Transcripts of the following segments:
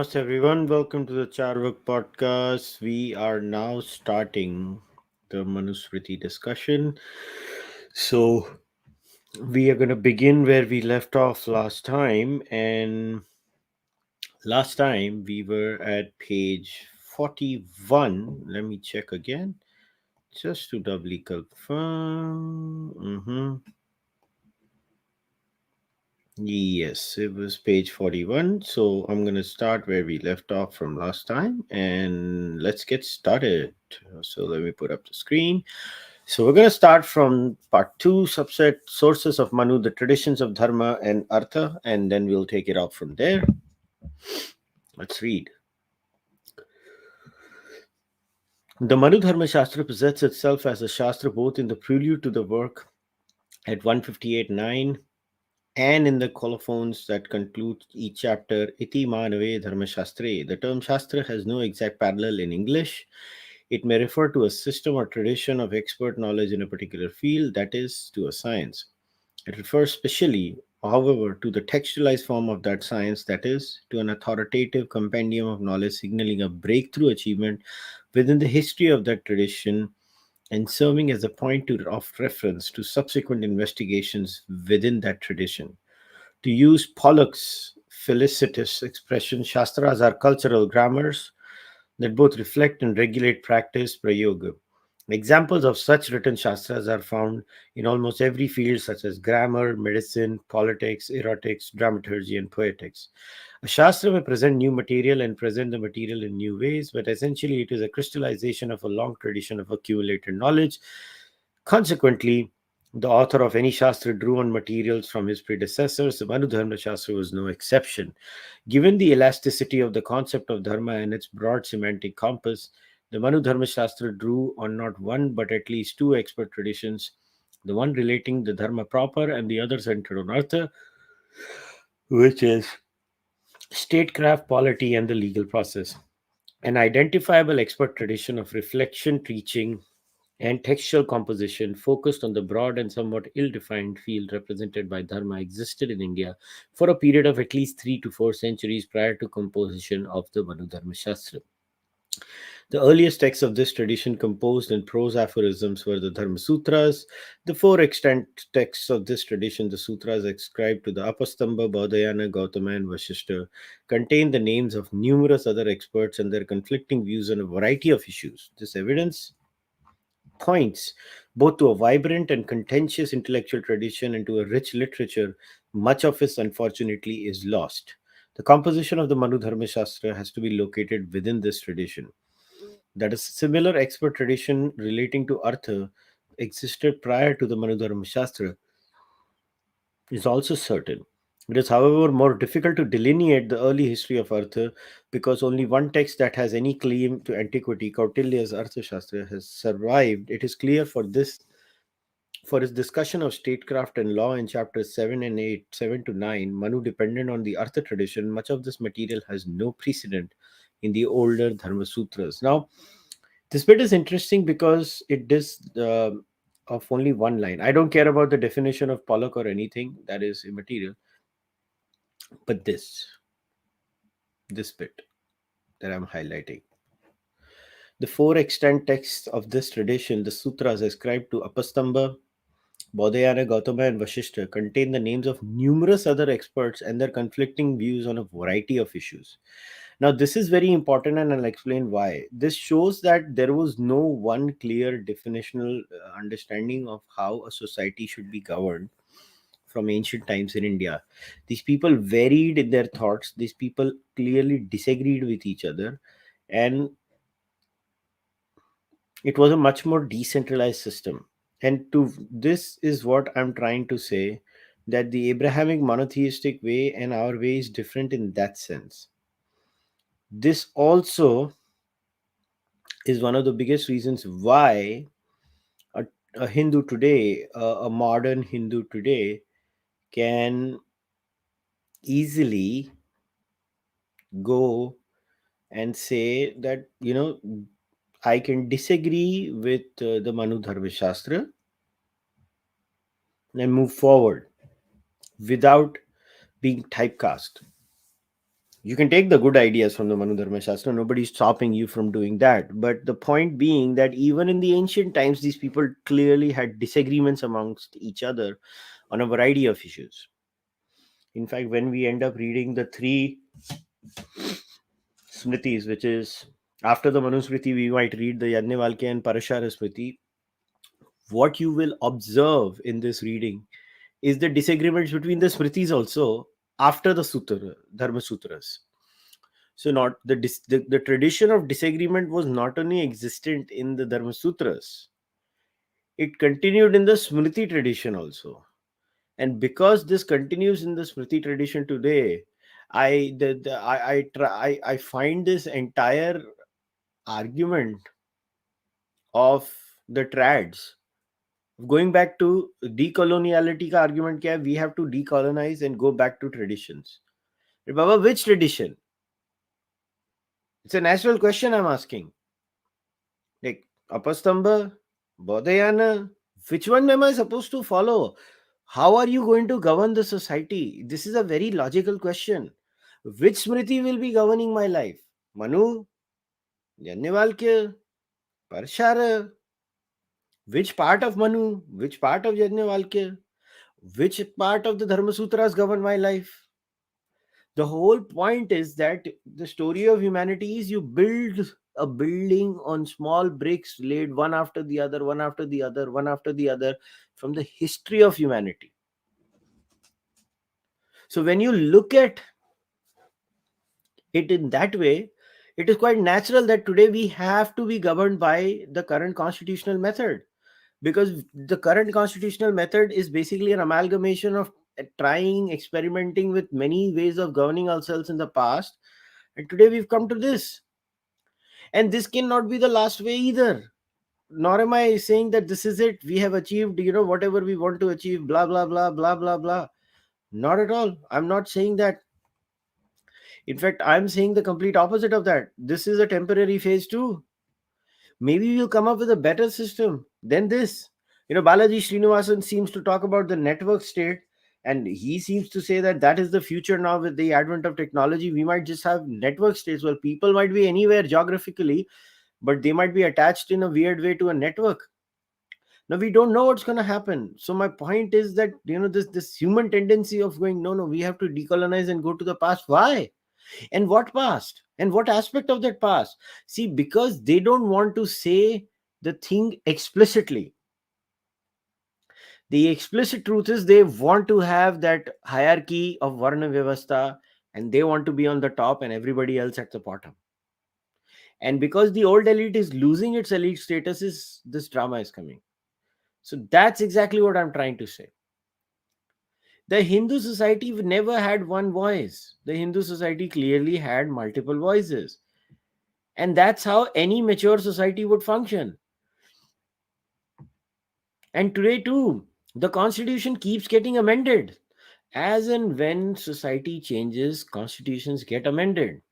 Namaste everyone, welcome to the Charvak podcast. We are now starting the Manu Smriti discussion. So, we are going to begin where we left off last time. And last time we were at page 41. Let me check again just to doubly confirm. Yes, it was page 41. So I'm going to start where we left off from last time and let's get started. So let me put up the screen. So we're going to start from part 2, subset sources of Manu, the traditions of Dharma and Artha, and then we'll take it out from there. Let's read. The Manu Dharma Shastra presents itself as a Shastra both in the prelude to the work at 158.9 and in the colophons that conclude each chapter. Iti Manave Dharma Shastre. The term Shastra has no exact parallel in English. It may refer to a system or tradition of expert knowledge in a particular field, that is, to a science. It refers specially, however, to the textualized form of that science, that is, to an authoritative compendium of knowledge signaling a breakthrough achievement within the history of that tradition and serving as a of reference to subsequent investigations within that tradition. To use Pollock's felicitous expression, Shastras are cultural grammars that both reflect and regulate practice, prayoga. Examples of such written Shastras are found in almost every field, such as grammar, medicine, politics, erotics, dramaturgy, and poetics. A Shastra may present new material and present the material in new ways, but essentially it is a crystallization of a long tradition of accumulated knowledge. Consequently, the author of any Shastra drew on materials from his predecessors. The Manu Dharma Shastra was no exception. Given the elasticity of the concept of dharma and its broad semantic compass, the Manu Dharma Shastra drew on not one but at least two expert traditions, the one relating the dharma proper and the other centered on artha, which is statecraft, polity, and the legal process. An identifiable expert tradition of reflection, teaching, and textual composition focused on the broad and somewhat ill defined field represented by Dharma existed in India for a period of at least 3 to 4 centuries prior to composition of the Manu Dharma Shastra. The earliest texts of this tradition composed in prose aphorisms were the Dharma Sutras. The four extant texts of this tradition, the sutras ascribed to the Apastamba, Baudayana, Gautama, and Vashishta, contain the names of numerous other experts and their conflicting views on a variety of issues. This evidence points both to a vibrant and contentious intellectual tradition and to a rich literature, much of which unfortunately is lost. The composition of the Manu Dharma Shastra has to be located within this tradition. That a similar expert tradition relating to Artha existed prior to the Manu Dharma Shastra is also certain. It is, however, more difficult to delineate the early history of Artha because only one text that has any claim to antiquity, Kautilya's Arthashastra, has survived. It is clear for his discussion of statecraft and law in chapters 7 and 8, 7 to 9, Manu dependent on the Artha tradition. Much of this material has no precedent in the older Dharma Sutras. Now, this bit is interesting because it is of only one line. I don't care about the definition of Pollock or anything, that is immaterial. But this bit that I'm highlighting. The four extant texts of this tradition, the sutras ascribed to Apastamba, Baudayana, Gautama, and Vashishta, contain the names of numerous other experts and their conflicting views on a variety of issues. Now, this is very important, and I'll explain why. This shows that there was no one clear definitional understanding of how a society should be governed from ancient times in India. These people varied in their thoughts, these people clearly disagreed with each other, and it was a much more decentralized system. And to this is what I'm trying to say, that the Abrahamic monotheistic way and our way is different in that sense. This also is one of the biggest reasons why a a Hindu today, a modern Hindu today, can easily go and say that, I can disagree with the Manu Dharma Shastra and move forward without being typecast. You can take the good ideas from the Manu Dharma Shastra, nobody's stopping you from doing that. But the point being that even in the ancient times, these people clearly had disagreements amongst each other on a variety of issues. In fact, when we end up reading the three Smritis, which is after the Manu Smriti, we might read the Yajnavalkya and Parashara Smriti. What you will observe in this reading is the disagreements between the Smritis also after the Sutra, Dharma Sutras. So, not the tradition of disagreement was not only existent in the Dharma Sutras, it continued in the Smriti tradition also. And because this continues in the Smriti tradition today, I find this entire argument of the trads going back to decoloniality ka argument kya hai? We have to decolonize and go back to traditions. Baba, which tradition? It's a natural question I'm asking. Like Apastamba, Bodhayana, which one am I supposed to follow? How are you going to govern the society? This is a very logical question. Which Smriti will be governing my life? Manu, Yajnavalkya, Parshara. Which part of Manu? Which part of Yajnavalkya? Which part of the Dharma Sutras govern my life? The whole point is that the story of humanity is you build a building on small bricks laid one after the other, one after the other, one after the other from the history of humanity. So when you look at it in that way, it is quite natural that today we have to be governed by the current constitutional method, because the current constitutional method is basically an amalgamation of trying, experimenting with many ways of governing ourselves in the past, and today we've come to this. And this cannot be the last way either, nor am I saying that this is it, we have achieved, whatever we want to achieve, blah blah blah blah blah blah. Not at all, I'm not saying that. In fact, I'm saying the complete opposite of that. This is a temporary phase too. Maybe we'll come up with a better system than this. Balaji Srinivasan seems to talk about the network state, and he seems to say that that is the future now. With the advent of technology, we might just have network states where people might be anywhere geographically, but they might be attached in a weird way to a network. Now we don't know what's going to happen. So my point is that, this human tendency of going, no, we have to decolonize and go to the past. Why? And what past? And what aspect of that past? See, because they don't want to say the thing explicitly. The explicit truth is they want to have that hierarchy of Varna Vyavastha, and they want to be on the top and everybody else at the bottom. And because the old elite is losing its elite status, is this drama is coming. So that's exactly what I'm trying to say. The Hindu society never had one voice. The Hindu society clearly had multiple voices. And that's how any mature society would function. And today, too, the constitution keeps getting amended. As and when society changes, constitutions get amended.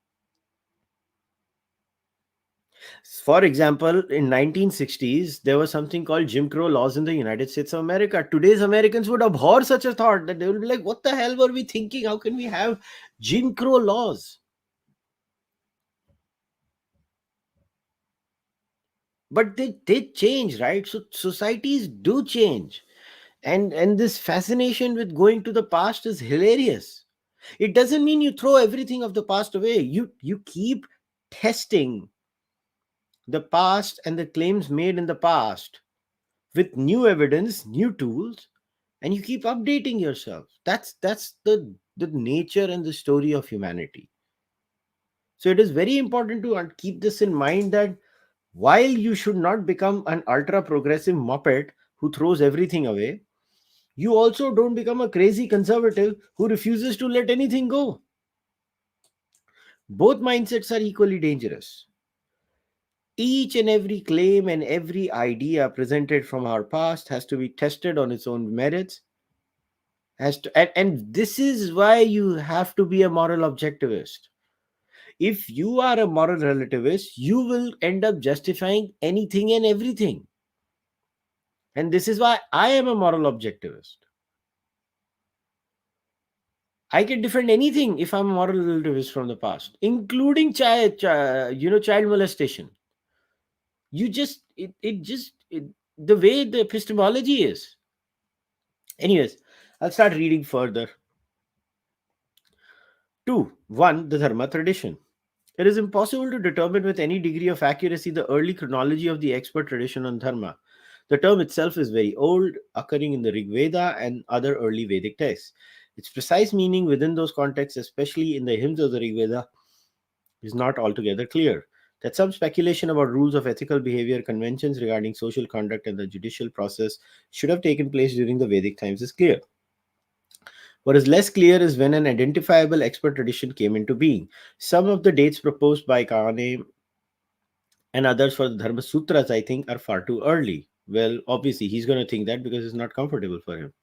For example, in 1960s, there was something called Jim Crow laws in the United States of America. Today's Americans would abhor such a thought, that they will be like, what the hell were we thinking? How can we have Jim Crow laws? But they change, right? So societies do change. And this fascination with going to the past is hilarious. It doesn't mean you throw everything of the past away. You keep testing the past and the claims made in the past with new evidence, new tools, and you keep updating yourself. That's the nature and the story of humanity. So it is very important to keep this in mind, that while you should not become an ultra progressive muppet who throws everything away, you also don't become a crazy conservative who refuses to let anything go. Both mindsets are equally dangerous. Each and every claim and every idea presented from our past has to be tested on its own merits. And this is why you have to be a moral objectivist. If you are a moral relativist, you will end up justifying anything and everything. And this is why I am a moral objectivist. I can defend anything if I'm a moral relativist from the past, including child molestation. You just it just the way the epistemology is. Anyways, I'll start reading further. 2. 1. The Dharma tradition. It is impossible to determine with any degree of accuracy the early chronology of the expert tradition on Dharma. The term itself is very old, occurring in the Rig Veda and other early Vedic texts. Its precise meaning within those contexts, especially in the hymns of the Rig Veda, is not altogether clear. That some speculation about rules of ethical behavior, conventions regarding social conduct, and the judicial process should have taken place during the Vedic times is clear. What is less clear is when an identifiable expert tradition came into being. Some of the dates proposed by Kane and others for the Dharma Sutras, I think, are far too early. Well, obviously, he's going to think that because it's not comfortable for him.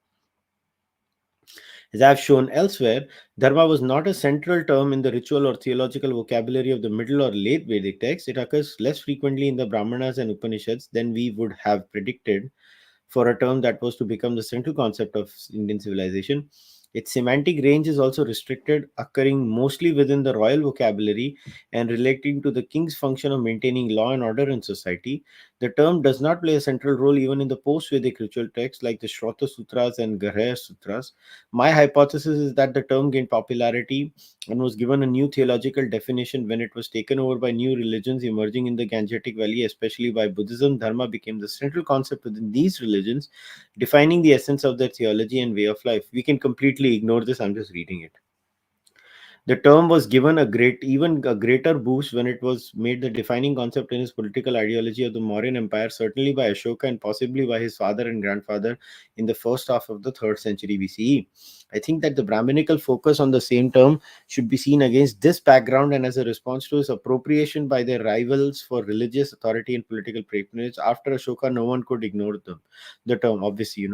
As I've shown elsewhere, Dharma was not a central term in the ritual or theological vocabulary of the Middle or Late Vedic texts. It occurs less frequently in the Brahmanas and Upanishads than we would have predicted for a term that was to become the central concept of Indian civilization. Its semantic range is also restricted, occurring mostly within the royal vocabulary and relating to the king's function of maintaining law and order in society. The term does not play a central role even in the post Vedic ritual texts like the Shrota Sutras and Grahya Sutras. My hypothesis is that the term gained popularity and was given a new theological definition when it was taken over by new religions emerging in the Gangetic Valley, especially by Buddhism. Dharma became the central concept within these religions, defining the essence of their theology and way of life. We can completely ignore this, I'm just reading it. The term was given even a greater boost when it was made the defining concept in his political ideology of the Mauryan Empire, certainly by Ashoka and possibly by his father and grandfather in the first half of the 3rd century BCE. I think that the Brahminical focus on the same term should be seen against this background and as a response to his appropriation by their rivals for religious authority and political patronage. After Ashoka, no one could ignore them. The term, obviously,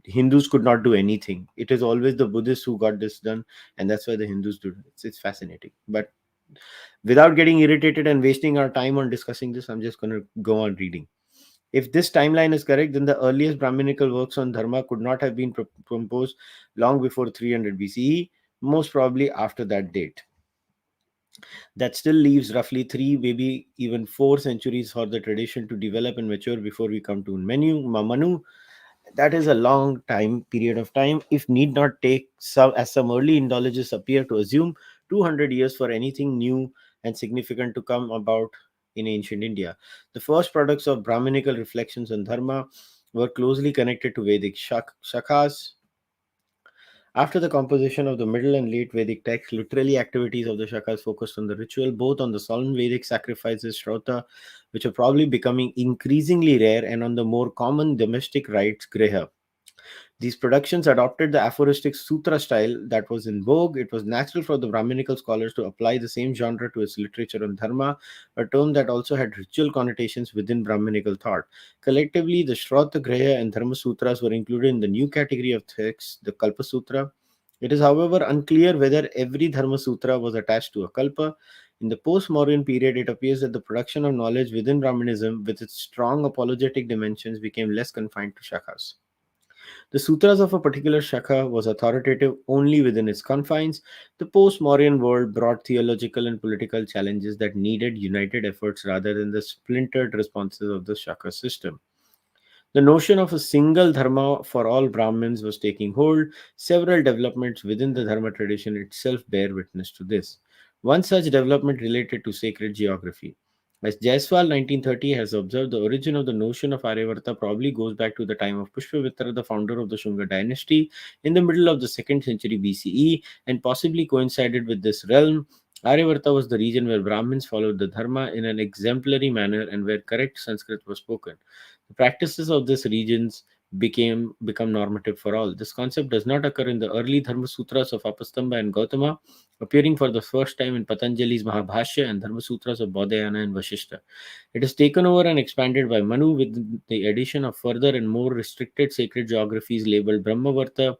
Hindus could not do anything. It is always the Buddhists who got this done, and that's why the Hindus do it. It's fascinating. But without getting irritated and wasting our time on discussing this, I'm just going to go on reading. If this timeline is correct, then the earliest Brahminical works on Dharma could not have been composed long before 300 BCE, most probably after that date. That still leaves roughly 3, maybe even 4 centuries for the tradition to develop and mature before we come to Manu. That is a long time period of time. If need not take some, as some early Indologists appear to assume, 200 years for anything new and significant to come about in ancient India. The first products of Brahminical reflections on Dharma were closely connected to Vedic shakas. After the composition of the Middle and Late Vedic texts, literary activities of the shakas focused on the ritual, both on the solemn Vedic sacrifices, Shrota, which are probably becoming increasingly rare, and on the more common domestic rites, Griha. These productions adopted the aphoristic sutra style that was in vogue. It was natural for the Brahminical scholars to apply the same genre to its literature on dharma, a term that also had ritual connotations within Brahminical thought. Collectively, the Shrota, Grahya, and Dharma Sutras were included in the new category of texts, the Kalpa Sutra. It is, however, unclear whether every Dharma Sutra was attached to a Kalpa. In the post Mauryan period, it appears that the production of knowledge within Brahmanism, with its strong apologetic dimensions, became less confined to shakas. The sutras of a particular shaka was authoritative only within its confines. The post-Mauryan world brought theological and political challenges that needed united efforts rather than the splintered responses of the shaka system. The notion of a single dharma for all Brahmins was taking hold. Several developments within the dharma tradition itself bear witness to this. One such development related to sacred geography. As Jaiswal 1930 has observed, the origin of the notion of Aryavarta probably goes back to the time of Pushpamitra, the founder of the Shunga dynasty, in the middle of the 2nd century BCE, and possibly coincided with this realm. Aryavarta was the region where Brahmins followed the Dharma in an exemplary manner and where correct Sanskrit was spoken. The practices of these regions become normative for all. This concept does not occur in the early Dharma Sutras of Apastamba and Gautama, appearing for the first time in Patanjali's Mahabhashya and Dharma Sutras of Bodhayana and Vashishta. It is taken over and expanded by Manu with the addition of further and more restricted sacred geographies labeled Brahmavarta,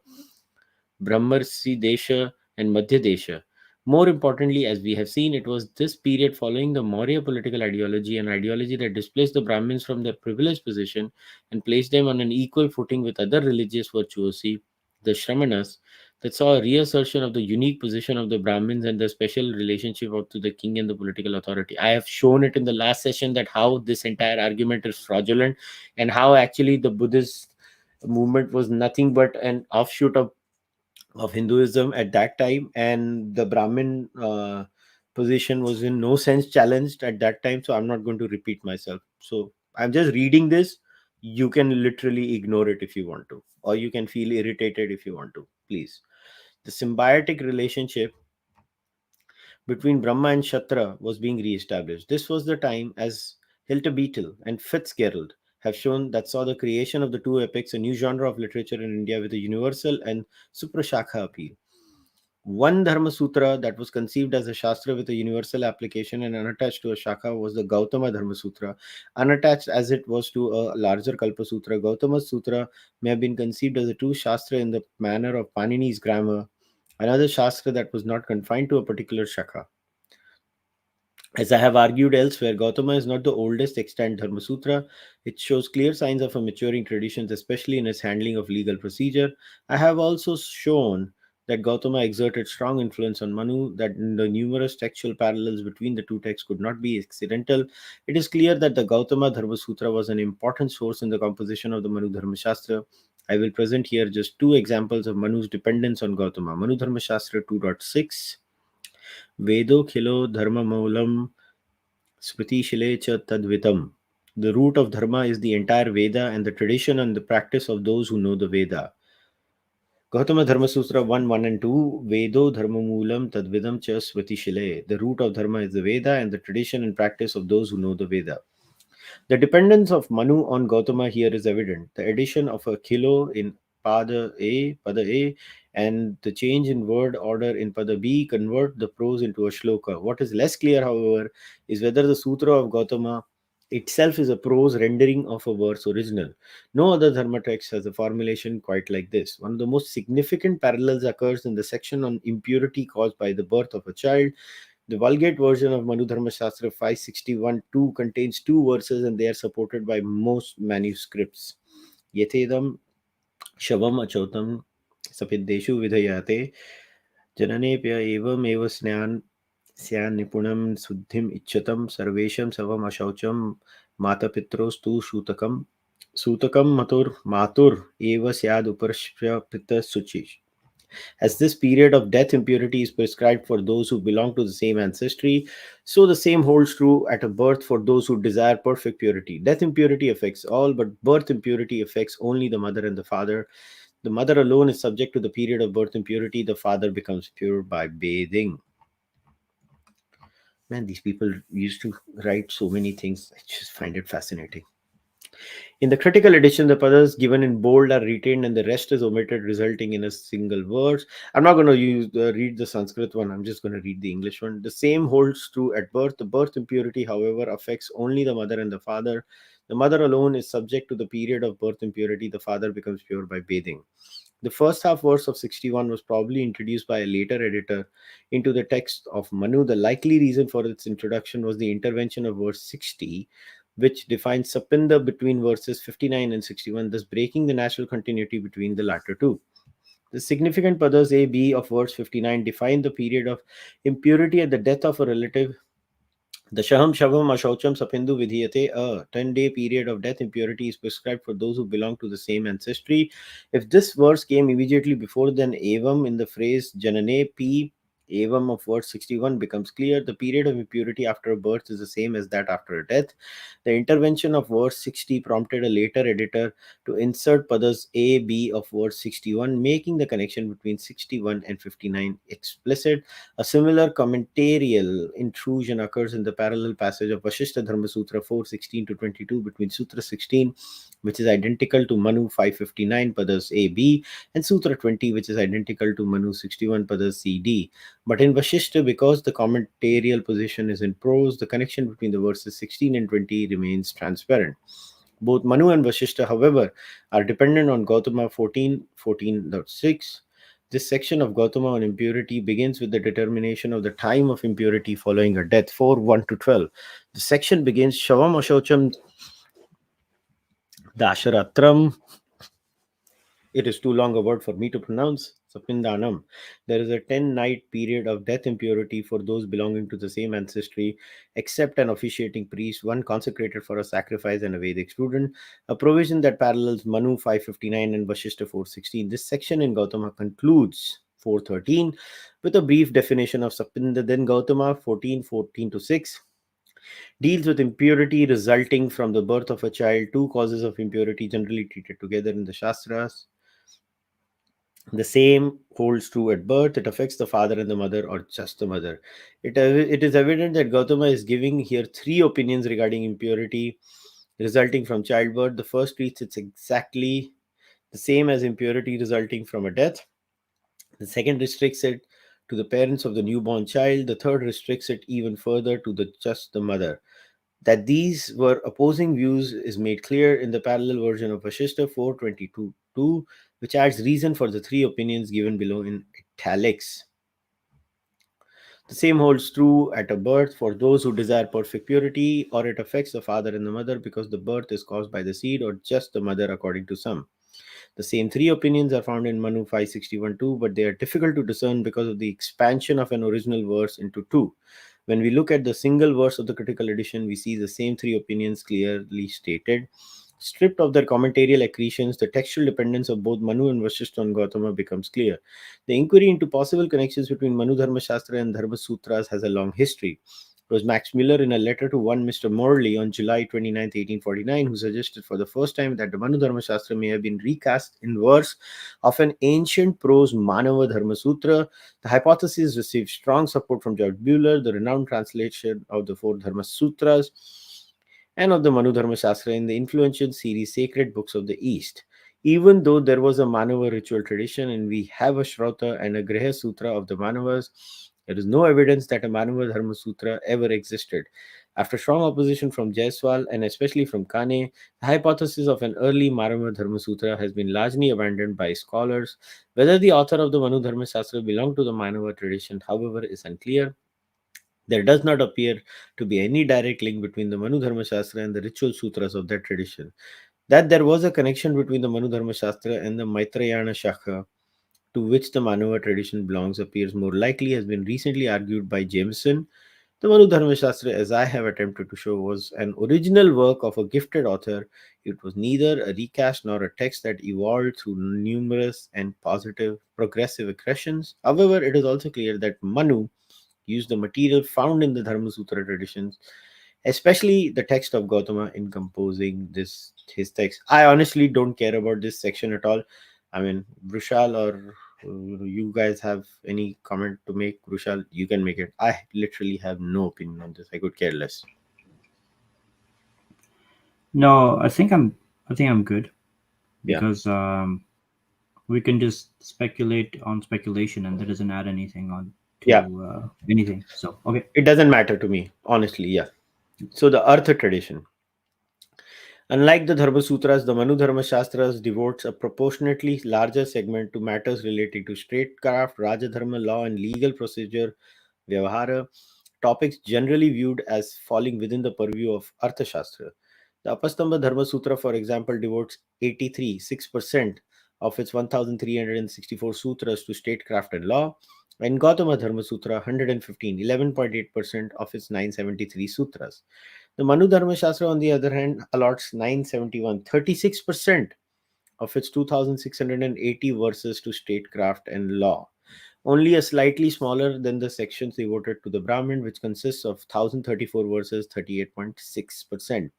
Brahmarsi Desha, and Madhya Desha. More importantly, as we have seen, it was this period following the Maurya political ideology, an ideology that displaced the Brahmins from their privileged position and placed them on an equal footing with other religious virtuosi, the Shramanas, that saw a reassertion of the unique position of the Brahmins and their special relationship up to the king and the political authority. I have shown it in the last session that how this entire argument is fraudulent and how actually the Buddhist movement was nothing but an offshoot of Hinduism at that time, and the Brahmin position was in no sense challenged at that time. So I'm not going to repeat myself. So I'm just reading this. You can literally ignore it if you want to, or you can feel irritated if you want to. Please. The symbiotic relationship between Brahma and Shatra was being re-established. This was the time, as Hilter Beetle and Fitzgerald have shown, that saw the creation of the two epics, a new genre of literature in India with a universal and suprashakha appeal. One Dharma Sutra that was conceived as a Shastra with a universal application and unattached to a Shakha was the Gautama Dharma Sutra. Unattached as it was to a larger Kalpa Sutra, Gautama's Sutra may have been conceived as a true Shastra in the manner of Panini's grammar, another Shastra that was not confined to a particular Shakha. As I have argued elsewhere, Gautama is not the oldest extant Dharma Sutra. It shows clear signs of a maturing tradition, especially in its handling of legal procedure. I have also shown that Gautama exerted strong influence on Manu, that the numerous textual parallels between the two texts could not be accidental. It is clear that the Gautama Dharma Sutra was an important source in the composition of the Manu Dharma Shastra. I will present here just two examples of Manu's dependence on Gautama. Manu Dharma Shastra 2.6 Vedo Khilo Dharma Maulam Smriti Shile cha Tadvitam. The root of Dharma is the entire Veda and the tradition and the practice of those who know the Veda. Gautama Dharma Sutra 1, 1 and 2 Vedo Dharma Moolam Tadvidam cha Smriti Shile. The root of Dharma is the Veda and the tradition and practice of those who know the Veda. The dependence of Manu on Gautama here is evident. The addition of a kilo in Pada A, and the change in word order in Pada B convert the prose into a shloka. What is less clear, however, is whether the Sutra of Gautama itself is a prose rendering of a verse original. No other Dharma text has a formulation quite like this. One of the most significant parallels occurs in the section on impurity caused by the birth of a child. The Vulgate version of Manu Dharma Shastra 561-2 contains two verses and they are supported by most manuscripts. Yetedam Shavam Achotam Sapiddeshu Vidhayate Jananepya Evam Eva Syan Nipunam Suddhim Ichatam Sarvesham Savam Ashaucham Mata Pitros Tu Shutakam Sutakam Matur Eva Syad Uparshya Pita Suchi. As this period of death impurity is prescribed for those who belong to the same ancestry, so the same holds true at a birth for those who desire perfect purity. Death impurity affects all, but birth impurity affects only the mother and the father. The mother alone is subject to the period of birth impurity. The father becomes pure by bathing. Man, these people used to write so many things. I just find it fascinating. In the critical edition, the padas given in bold are retained and the rest is omitted, resulting in a single verse. I'm not going to read the Sanskrit one. I'm just going to read the English one. The same holds true at birth. The birth impurity, however, affects only the mother and the father. The mother alone is subject to the period of birth impurity. The father becomes pure by bathing. The first half verse of 61 was probably introduced by a later editor into the text of Manu. The likely reason for its introduction was the intervention of verse 60, which defines Sapinda between verses 59 and 61, thus breaking the natural continuity between the latter two. The significant padas A, B of verse 59 define the period of impurity at the death of a relative. The Shaham Shavam Ashaucham Sapindu Vidhiyate, a 10-day period of death impurity is prescribed for those who belong to the same ancestry. If this verse came immediately before then Evam in the phrase Janane P Evam of verse 61 becomes clear. The period of impurity after a birth is the same as that after a death. The intervention of verse 60 prompted a later editor to insert padas A, B of verse 61, making the connection between 61 and 59 explicit. A similar commentarial intrusion occurs in the parallel passage of Vashishta Dharma Sutra 4:16 to 22 between Sutra 16, which is identical to Manu 559 padas A, B, and Sutra 20, which is identical to Manu 61 padas C, D. But in Vashishta, because the commentarial position is in prose, the connection between the verses 16 and 20 remains transparent. Both Manu and Vashishta, however, are dependent on Gautama 14.14.6. This section of Gautama on impurity begins with the determination of the time of impurity following a death, 4:1 to 12. The section begins Shavam Ashocham Dasharatram. It is too long a word for me to pronounce. Sapindanam. There is a 10-night period of death impurity for those belonging to the same ancestry, except an officiating priest, one consecrated for a sacrifice, and a Vedic student, a provision that parallels Manu 559 and Vashishta 4:16. This section in Gautama concludes 4:13 with a brief definition of Sapinda. Then Gautama 14:14 to 6 deals with impurity resulting from the birth of a child. Two causes of impurity generally treated together in the Shastras. The same holds true at birth. It affects the father and the mother, or just the mother. It is evident that Gautama is giving here three opinions regarding impurity resulting from childbirth. The first treats it exactly the same as impurity resulting from a death. The second restricts it to the parents of the newborn child. The third restricts it even further to just the mother. That these were opposing views is made clear in the parallel version of Vashishta 4:22, which adds reason for the three opinions given below in italics. The same holds true at a birth for those who desire perfect purity, or it affects the father and the mother because the birth is caused by the seed, or just the mother, according to some. The same three opinions are found in Manu 5:61 too, but they are difficult to discern because of the expansion of an original verse into two. When we look at the single verse of the critical edition, we see the same three opinions clearly stated. Stripped of their commentarial accretions, the textual dependence of both Manu and Vashishta on Gautama becomes clear. The inquiry into possible connections between Manu Dharma Shastra and Dharma Sutras has a long history. It was Max Miller in a letter to one Mr. Morley on July 29, 1849, who suggested for the first time that the Manu Dharma Shastra may have been recast in verse of an ancient prose Manava Dharma Sutra. The hypothesis received strong support from George Buehler, the renowned translation of the four Dharma Sutras, and of the Manu Dharma Shastra in the influential series Sacred Books of the East. Even though there was a Manava ritual tradition and we have a Shrauta and a Griha Sutra of the Manavas, there is no evidence that a Manava Dharma Sutra ever existed. After strong opposition from Jaiswal and especially from Kane, the hypothesis of an early Manava Dharma Sutra has been largely abandoned by scholars. Whether the author of the Manu Dharma Shastra belonged to the Manava tradition, however, is unclear. There does not appear to be any direct link between the Manu Dharma Shastra and the ritual sutras of that tradition. That there was a connection between the Manu Dharma Shastra and the Maitrayana Shakha, to which the Manava tradition belongs, appears more likely, has been recently argued by Jameson. The Manu Dharma Shastra, as I have attempted to show, was an original work of a gifted author. It was neither a recast nor a text that evolved through numerous and positive progressive accretions. However, it is also clear that Manu used the material found in the Dharma Sutra traditions, especially the text of Gautama, in composing this his text. I honestly don't care about this section at all. I mean, Brushal or you guys have any comment to make? Brushal, you can make it. I literally have no opinion on this. I could care less. No, I think I'm good Yeah, because we can just speculate on speculation, and that doesn't add anything on yeah. to anything. So okay. It doesn't matter to me, honestly. Yeah. So the Artha tradition. Unlike the Dharma Sutras, the Manu Dharma Shastras devotes a proportionately larger segment to matters relating to statecraft, Rajadharma law, and legal procedure, Vyavahara, topics generally viewed as falling within the purview of Arthashastra. The Apastamba Dharma Sutra, for example, devotes 83, 6% of its 1364 sutras to statecraft and law, and Gautama Dharma Sutra 115, 11.8% of its 973 sutras. The Manu Dharma Shastra, on the other hand, allots 971, 36% of its 2680 verses to statecraft and law. only a slightly smaller than the sections devoted to the Brahmin, which consists of 1034 verses, 38.6%.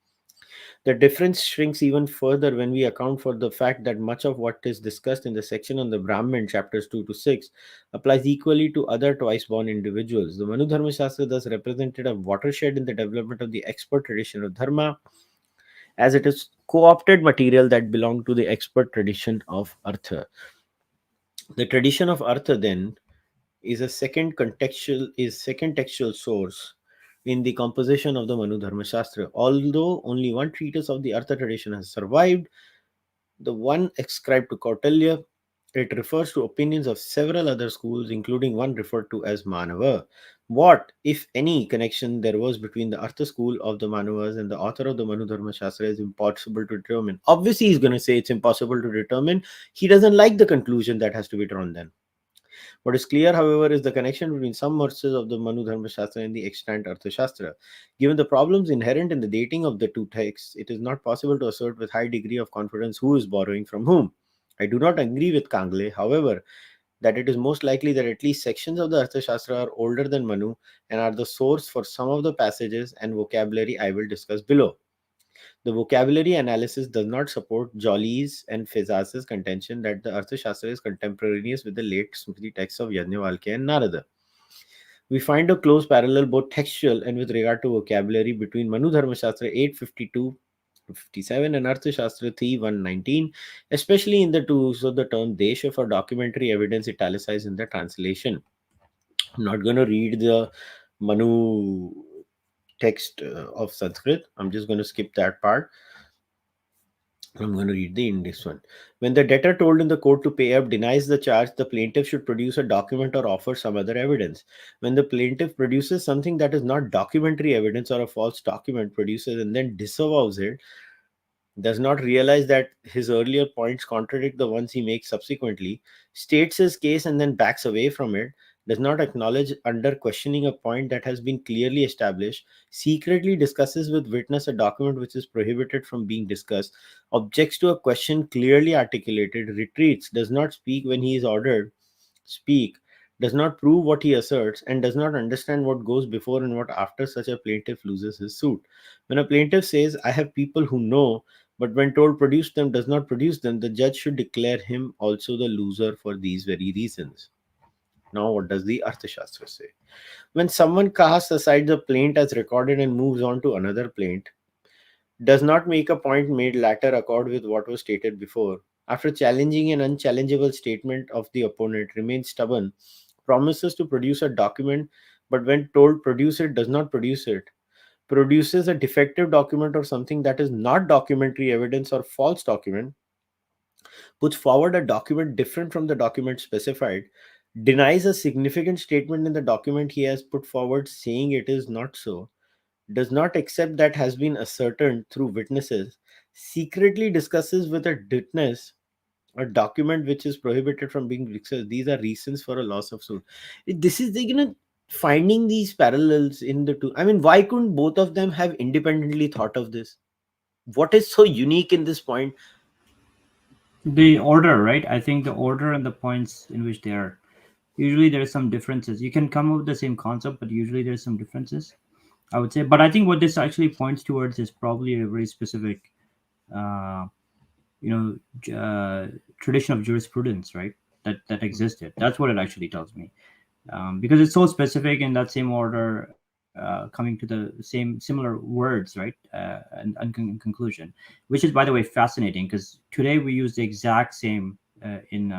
The difference shrinks even further when we account for the fact that much of what is discussed in the section on the Brahmin, chapters 2 to 6, applies equally to other twice born individuals. The Manu Dharma Shastra thus represented a watershed in the development of the expert tradition of Dharma, as it is co opted material that belonged to the expert tradition of Artha. The tradition of Artha, then, is second textual source in the composition of the Manu Dharma Shastra. Although only one treatise of the Artha tradition has survived, the one ascribed to Kautilya, it refers to opinions of several other schools, including one referred to as Manava. What, if any, connection there was between the Artha school of the Manavas and the author of the Manu Dharma Shastra is impossible to determine. Obviously, he's going to say it's impossible to determine. He doesn't like the conclusion that has to be drawn then. What is clear, however, is the connection between some verses of the Manu Dharma Shastra and the extant Artha Shastra. Given the problems inherent in the dating of the two texts, it is not possible to assert with high degree of confidence who is borrowing from whom. I do not agree with Kangle, however, that it is most likely that at least sections of the Artha Shastra are older than Manu and are the source for some of the passages and vocabulary I will discuss below. The vocabulary analysis does not support Jolly's and Fezas's contention that the Arthashastra is contemporaneous with the late Smriti texts of Yajnavalkya and Narada. We find a close parallel, both textual and with regard to vocabulary, between Manu Dharma Shastra 852 57 and Arthashastra 3119, especially in the two use of the term Desha for documentary evidence italicized in the translation. I'm not going to read the Manu text of Sanskrit. I'm just going to skip that part. I'm going to read the English one. When the debtor told in the court to pay up denies the charge, the plaintiff should produce a document or offer some other evidence. When the plaintiff produces something that is not documentary evidence or a false document, produces and then disavows it, does not realize that his earlier points contradict the ones he makes subsequently, states his case and then backs away from it, does not acknowledge under questioning a point that has been clearly established, secretly discusses with witness a document which is prohibited from being discussed, objects to a question clearly articulated, retreats, does not speak when he is ordered, speak, does not prove what he asserts, and does not understand what goes before and what after, such a plaintiff loses his suit. When a plaintiff says, I have people who know, but when told produce them, does not produce them, the judge should declare him also the loser for these very reasons. Now, what does the Arthashastra say? When someone casts aside the plaint as recorded and moves on to another plaint, does not make a point made latter accord with what was stated before, after challenging an unchallengeable statement of the opponent, remains stubborn, promises to produce a document, but when told produce it, does not produce it, produces a defective document or something that is not documentary evidence or false document, puts forward a document different from the document specified, denies a significant statement in the document he has put forward saying it is not so, does not accept that has been ascertained through witnesses, secretly discusses with a witness a document which is prohibited from being discussed. These are reasons for a loss of suit. This is the, finding these parallels in the two. I mean, why couldn't both of them have independently thought of this? What is so unique in this point? The order, right? I think the order and the points in which they are, usually there's some differences. You can come up with the same concept, but usually there's some differences, I would say. But I think what this actually points towards is probably a very specific, uh, you know, tradition of jurisprudence, right? That existed. That's what it actually tells me, because it's so specific in that same order, coming to the similar words, right? And conclusion, which is, by the way, fascinating, because today we use the exact same in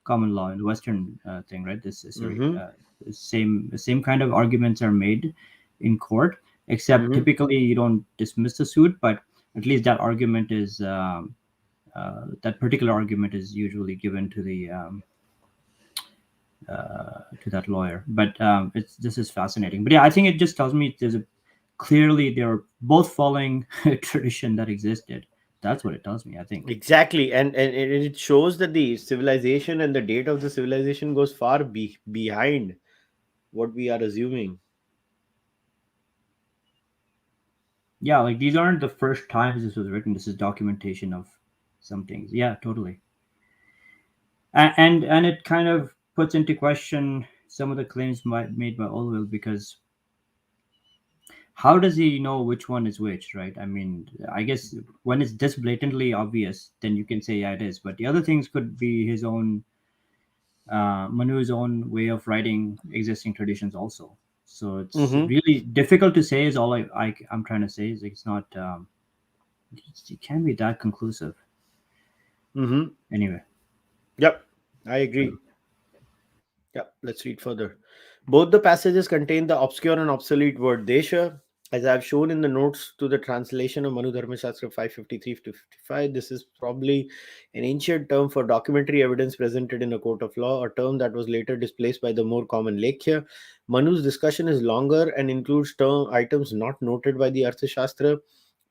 common law in the Western thing, right? This is sorry, Mm-hmm. same kind of arguments are made in court, except Mm-hmm. typically you don't dismiss the suit, but at least that argument is that particular argument is usually given to that lawyer. But it's this is fascinating. But yeah, I think it just tells me there's a clearly they're both following a tradition that existed. That's what it tells me, I think. Exactly, and it shows that the civilization and the date of the civilization goes far behind what we are assuming. Yeah, like these aren't the first times this was written. This is documentation of some things. Yeah, totally. And it kind of puts into question some of the claims made by Orwell, because how does he know which one is which, right? I mean, I guess when it's just blatantly obvious, then you can say, yeah, it is. But the other things could be his own, Manu's own way of writing existing traditions also. So it's Mm-hmm. really difficult to say. Is all I'm trying to say is it's not. It can't be that conclusive. Mm-hmm. Anyway, Yep, I agree. Yeah, let's read further. Both the passages contain the obscure and obsolete word desha. As I have shown in the notes to the translation of Manu Dharma Shastra 553 to 55, this is probably an ancient term for documentary evidence presented in a court of law, a term that was later displaced by the more common lekhya. Manu's discussion is longer and includes term items not noted by the Arthashastra,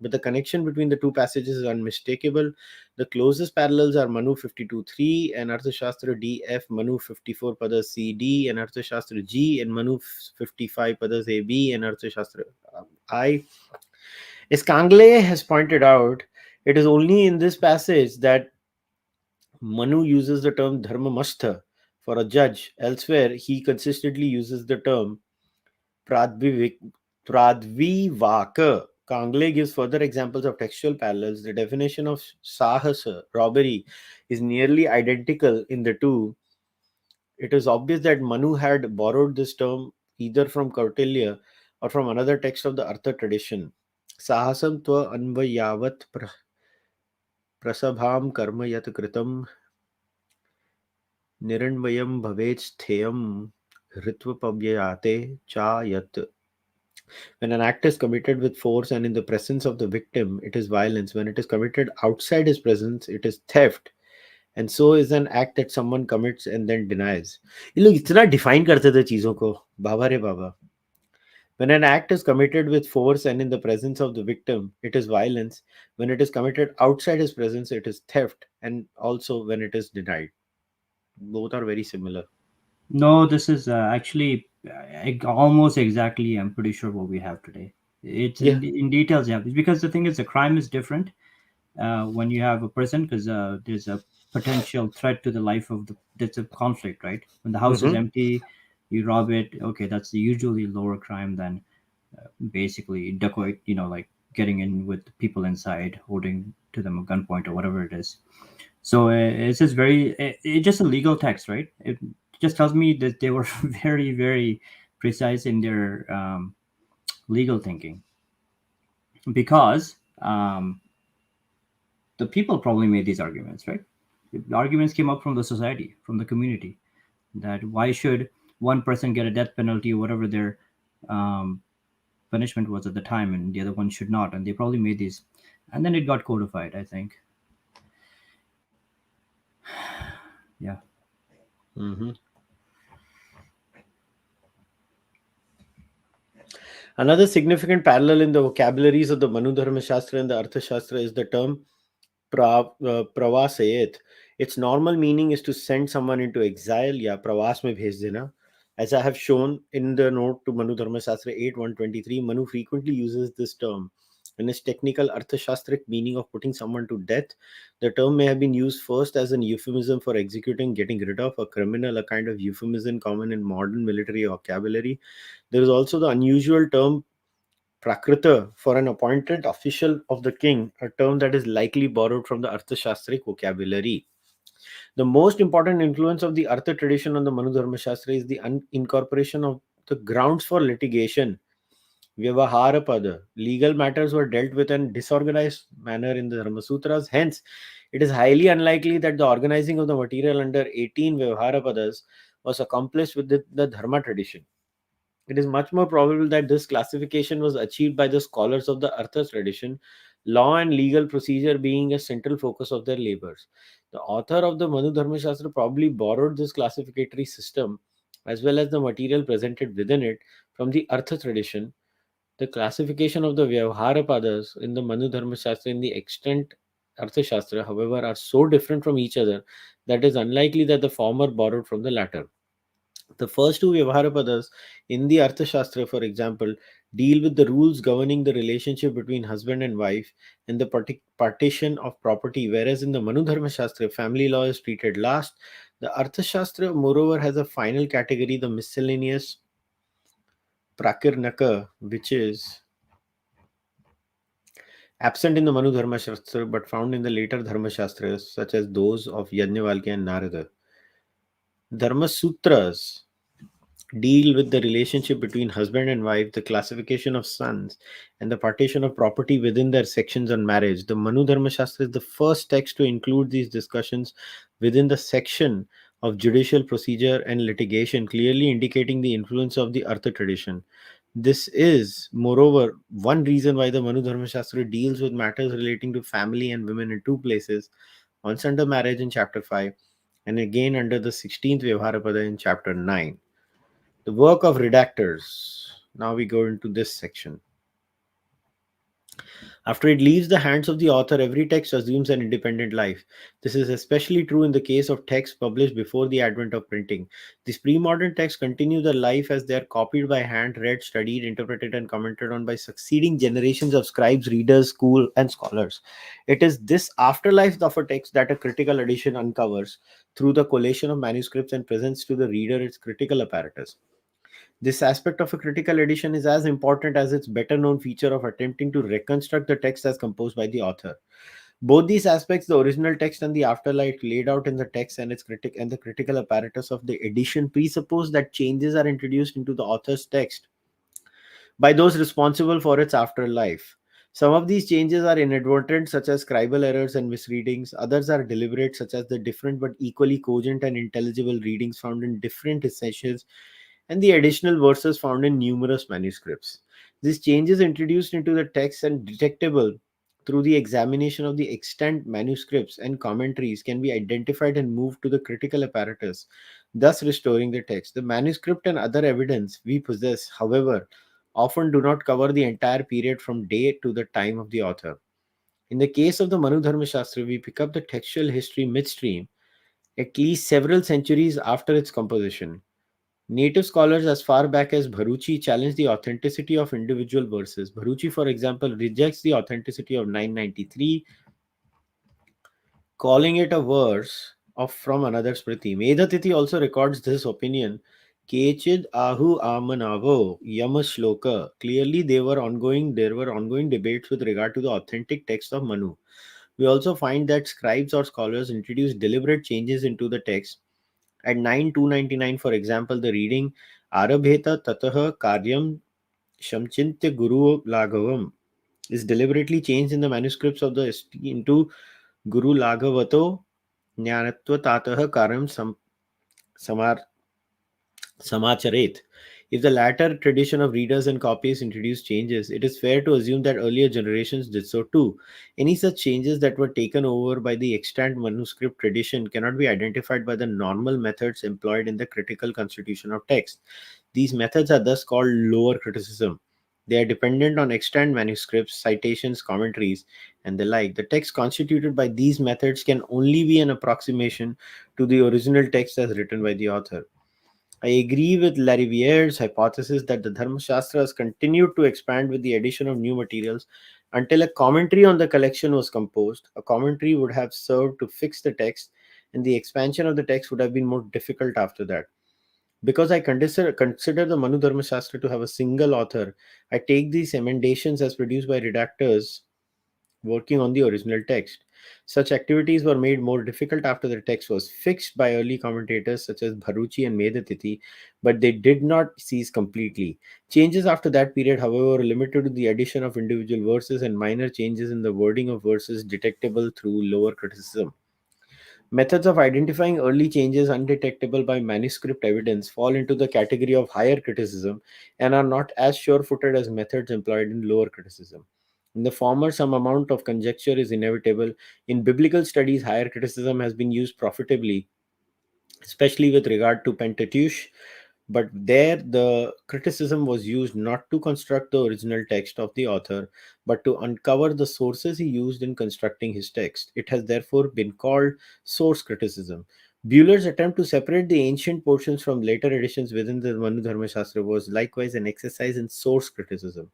but the connection between the two passages is unmistakable. The closest parallels are Manu 52.3 and Arthashastra DF, Manu 54 Padas CD and Arthashastra G, and Manu 55 Padas AB and Arthashastra I. As Kangle has pointed out, it is only in this passage that Manu uses the term Dharmamastha for a judge. Elsewhere, he consistently uses the term Pradvivik, Pradvivaka. Kangle gives further examples of textual parallels. The definition of sahasa, robbery, is nearly identical in the two. It is obvious that Manu had borrowed this term either from Kautilya or from another text of the Artha tradition. Sahasam tva anvayavat prasabham karma yat kritam niranvayam bhavet stheyam hritvapavayate cha yat. When an act is committed with force and in the presence of the victim, it is violence. When it is committed outside his presence, it is theft. And so is an act that someone commits and then denies. ये लोग इतना define करते थे चीजों को, बाबा रे बाबा. When an act is committed with force and in the presence of the victim, it is violence. When it is committed outside his presence, it is theft. And also when it is denied. Both are very similar. no, this is actually almost exactly. I'm pretty sure what we have today. It's Yeah. in details, yeah. Because the thing is, the crime is different when you have a person, because there's a potential threat to the life of the. That's a conflict, right? When the house is Mm-hmm. empty, you rob it. Okay, that's usually lower crime than basically dacoit. Like getting in with people inside, holding to them a gunpoint or whatever it is. So it's just it's just a legal text, right? It just tells me that they were very, very precise in their legal thinking, because the people probably made these arguments, right? The arguments came up from the society, from the community, that why should one person get a death penalty or whatever their um, punishment was at the time, and the other one should not, and they probably made these, and then it got codified. I think, yeah. Mm-hmm. Another significant parallel in the vocabularies of the Manu Dharma Shastra and the Artha Shastra is the term pravasayet. Its normal meaning is to send someone into exile, या प्रवास में भेज देना. As I have shown in the note to Manu Dharma Shastra 8.123, Manu frequently uses this term. In its technical arthashastric meaning of putting someone to death, the term may have been used first as an euphemism for executing, getting rid of a criminal, a kind of euphemism common in modern military vocabulary. There is also the unusual term Prakrita for an appointed official of the king, a term that is likely borrowed from the Arthashastric vocabulary. The most important influence of the Artha tradition on the Manu Dharma Shastra is the incorporation of the grounds for litigation. Vyavahara Pada. Legal matters were dealt with in disorganized manner in the Dharma Sutras. Hence, it is highly unlikely that the organizing of the material under 18 Vyavahara Padas was accomplished with the Dharma tradition. It is much more probable that this classification was achieved by the scholars of the Artha tradition, law and legal procedure being a central focus of their labors. The author of the Manu Dharma Shastra probably borrowed this classificatory system as well as the material presented within it from the Artha tradition. The classification of the Vyavhara Padas in the Manu Dharma Shastra in the extent Artha Shastra, however, are so different from each other that it is unlikely that the former borrowed from the latter. The first two Vyavaharapadas in the Arthashastra, for example, deal with the rules governing the relationship between husband and wife and the partition of property, whereas in the Manudharma Shastra, family law is treated last. The Arthashastra, moreover, has a final category, the miscellaneous Prakirnaka, which is absent in the Manu Dharma Shastra but found in the later Dharma Shastras, such as those of Yajnavalkya and Narada. Dharma Sutras deal with the relationship between husband and wife, the classification of sons, and the partition of property within their sections on marriage. The Manu Dharma Shastra is the first text to include these discussions within the section of judicial procedure and litigation, clearly indicating the influence of the Artha tradition. This is, moreover, one reason why the Manu Dharma Shastra deals with matters relating to family and women in two places, once under marriage in chapter 5, and again under the 16th Vyavharapada in chapter 9. The work of redactors. Now we go into this section. After it leaves the hands of the author, every text assumes an independent life. This is especially true in the case of texts published before the advent of printing. These pre modern texts continue their life as they are copied by hand, read, studied, interpreted, and commented on by succeeding generations of scribes, readers, school, and scholars. It is this afterlife of a text that a critical edition uncovers through the collation of manuscripts and presents to the reader its critical apparatus. This aspect of a critical edition is as important as its better known feature of attempting to reconstruct the text as composed by the author. Both these aspects, the original text and the afterlife laid out in the text and the critical apparatus of the edition, presuppose that changes are introduced into the author's text by those responsible for its afterlife. Some of these changes are inadvertent, such as scribal errors and misreadings. Others are deliberate, such as the different but equally cogent and intelligible readings found in different essentials and the additional verses found in numerous manuscripts. These changes introduced into the text and detectable through the examination of the extant manuscripts and commentaries can be identified and moved to the critical apparatus, thus restoring the text. The manuscript and other evidence we possess, however, often do not cover the entire period from date to the time of the author. In the case of the Manu Dharma Shastra, we pick up the textual history midstream, at least several centuries after its composition. Native scholars as far back as Bharuchi challenge the authenticity of individual verses. Bharuchi, for example, rejects the authenticity of 993, calling it a verse of from another Smriti. Medhatiti also records this opinion. Kechid ahu amanavo yama shloka. Clearly, there were ongoing debates with regard to the authentic text of Manu. We also find that scribes or scholars introduced deliberate changes into the text. At 9299, for example, the reading Arabheta Tataha Karyam Shamchintya Guru Laghavam is deliberately changed in the manuscripts of the ST into Guru Laghavato Jnanatva Tataha Karyam Samar Samacharet. If the latter tradition of readers and copyists introduced changes, it is fair to assume that earlier generations did so too. Any such changes that were taken over by the extant manuscript tradition cannot be identified by the normal methods employed in the critical constitution of text. These methods are thus called lower criticism. They are dependent on extant manuscripts, citations, commentaries, and the like. The text constituted by these methods can only be an approximation to the original text as written by the author. I agree with Lariviere's hypothesis that the Dharma Shastras continued to expand with the addition of new materials until a commentary on the collection was composed. A commentary would have served to fix the text, and the expansion of the text would have been more difficult after that. Because I consider the Manu Dharma Shastra to have a single author, I take these emendations as produced by redactors working on the original text. Such activities were made more difficult after the text was fixed by early commentators such as Bharuchi and Medhatiti, but they did not cease completely. Changes after that period, however, were limited to the addition of individual verses and minor changes in the wording of verses detectable through lower criticism. Methods of identifying early changes undetectable by manuscript evidence fall into the category of higher criticism and are not as sure footed as methods employed in lower criticism. In the former, some amount of conjecture is inevitable. In biblical studies, higher criticism has been used profitably, especially with regard to Pentateuch, but there the criticism was used not to construct the original text of the author, but to uncover the sources he used in constructing his text. It has therefore been called source criticism. Buller's attempt to separate the ancient portions from later editions within the Manu Dharma Shastra was likewise an exercise in source criticism.